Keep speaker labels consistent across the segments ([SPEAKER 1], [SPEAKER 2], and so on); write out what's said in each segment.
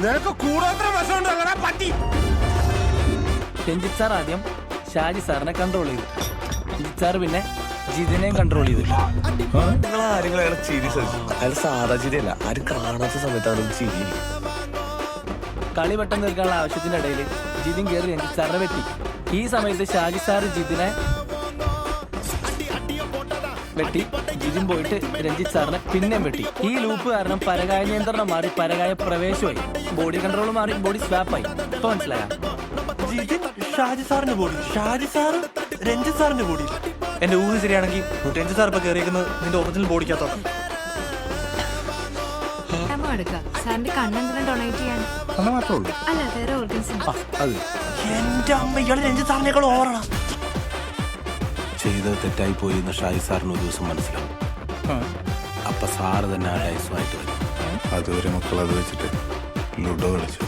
[SPEAKER 1] നിനക്ക് കൂടുതൽ വശമുണ്ടോ പറ്റി.
[SPEAKER 2] രഞ്ജിത്ത് സാർ ആദ്യം ഷാജി സാറിനെ കൺട്രോൾ ചെയ്തു. രഞ്ജിത്ത് സാർ പിന്നെ ജിതിനെയും കൺട്രോൾ ചെയ്തു.
[SPEAKER 3] നിങ്ങൾ ആരെങ്കിലും ചിരി അയാൾ സാധാ ചിരിയല്ല, ആരും കാണാത്ത സമയത്താണ് ചിരി.
[SPEAKER 2] കളി പെട്ടെന്ന് തീർക്കാനുള്ള ആവശ്യത്തിന്റെ ഇടയിൽ ജിതിൻ കയറി രഞ്ജിത്ത് സാറിനെ വെട്ടി. ഈ സമയത്ത് ഷാജി സാർ ജിതിനെ വെട്ടി. ജിതിൻ പോയിട്ട് രഞ്ജിത്ത് സാറിനെ പിന്നെയും വെട്ടി. ഈ ലൂപ്പ് കാരണം പരകായ നിയന്ത്രണം മാറി പരകായ പ്രവേശമായി. ബോഡി കൺട്രോൾ മാറി ബോഡി സ്വാപ്പായി. ഇപ്പൊ മനസ്സിലായ
[SPEAKER 4] ജിതിൻ ഷാജി സാറിന്റെ ബോഡി, ഷാജി സാർ രഞ്ജിത്ത് സാറിന്റെ ബോഡി. എന്റെ ഊഹ ശരിയാണെങ്കിൽ രഞ്ജിത്ത് സാർ ഇപ്പൊ കയറിയിരിക്കുന്നത് നിന്റെ ഒറിജിനൽ ബോഡിക്കകത്തോട്ട്.
[SPEAKER 5] സാറിന്റെ കണ്ണെന്തിനും ഡൊണേറ്റ് ചെയ്യാൻ അല്ല വേറെ ഓർഗൻസ്.
[SPEAKER 4] എന്റെ അമ്മ, ഇയാള് രഞ്ജിത്ത് സാറിനേക്കാൾ ഓവറാണ്.
[SPEAKER 1] ചെയ്തത് തെറ്റായി പോയി എന്ന് ഷാജി സാറിന് ഒരു ദിവസം മനസ്സിലാവും. അപ്പൊ സാറ് തന്നെ ആ ഡൈസുമായിട്ട് വരും. അതുവരെ മക്കൾ അത് വെച്ചിട്ട് ലുഡോ കളിച്ചു.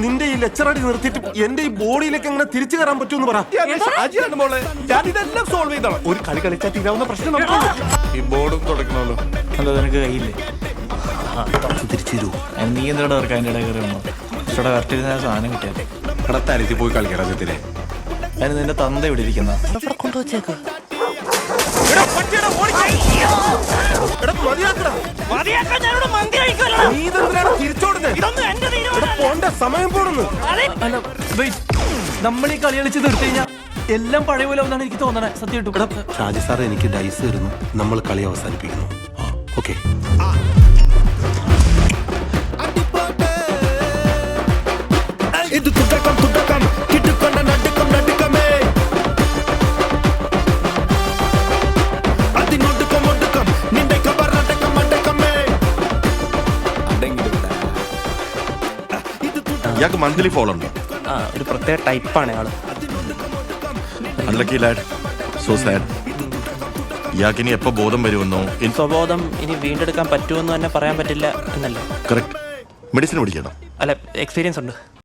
[SPEAKER 1] നിന്റെ ഈ ലെക്ചറടി നിർത്തിയിട്ട് എന്റെ ഈ ബോഡിയിലേക്ക് എങ്ങനെ തിരിച്ചു കയറാൻ പറ്റുമെന്ന് പറ. ഇതെല്ലാം സോൾവ് ചെയ്തോളാം. ഒരു കളി കളിച്ചാൽ തീരാവുന്ന പ്രശ്നം ഈ ബോർഡും തുടക്കണമല്ലോ.
[SPEAKER 4] അല്ല, നിനക്ക് കയ്യില്ലേ?
[SPEAKER 1] തിരിച്ചു തരൂ.
[SPEAKER 4] നീ എന്തിനാണ് അവർക്ക് അതിൻ്റെ ഇടയിൽ കയറി വന്നോ? ഇവിടെ കറക്റ്റ് സാധനം കിട്ടിയാൽ
[SPEAKER 1] കടത്താരത്തി പോയി കളിക്കണം. സത്യത്തിലെ
[SPEAKER 4] അതിന് നിന്റെ തന്ത ഇവിടെ ഇരിക്കുന്ന കൊണ്ടുവച്ചേക്ക്.
[SPEAKER 1] സമയം പോടുന്നു.
[SPEAKER 2] അല്ല വെയിറ്റ്, നമ്മൾ ഈ കളി കളിച്ച് നിർത്തി കഴിഞ്ഞാൽ എല്ലാം പഴയ പോലെ ഒന്നാണ് എനിക്ക് തോന്നണേ. സത്യമായിട്ടും
[SPEAKER 1] ഷാജി സാർ എനിക്ക് ഡൈസ് തരുന്നു, നമ്മൾ കളി അവസാനിപ്പിക്കുന്നു. ഓക്കെ.
[SPEAKER 6] ഇയാൾക്ക് മന്ത്ലി ഫോൾ ഉണ്ടോ?
[SPEAKER 4] ഒരു പ്രത്യേക ടൈപ്പാണ് ആള്.
[SPEAKER 6] Unlucky lad, so sad. ഇയാൾക്ക് ഇനി എപ്പോ ബോധം വരുമെന്നോ?
[SPEAKER 4] സ്വബോധം ഇനി വീണ്ടെടുക്കാൻ പറ്റുമെന്ന് തന്നെ പറയാൻ പറ്റില്ല എന്നല്ലേ?
[SPEAKER 6] കറക്റ്റ്. മെഡിസിൻ പിടിക്കണം.
[SPEAKER 4] അല്ല, എക്സ്പീരിയൻസ് ഉണ്ട്.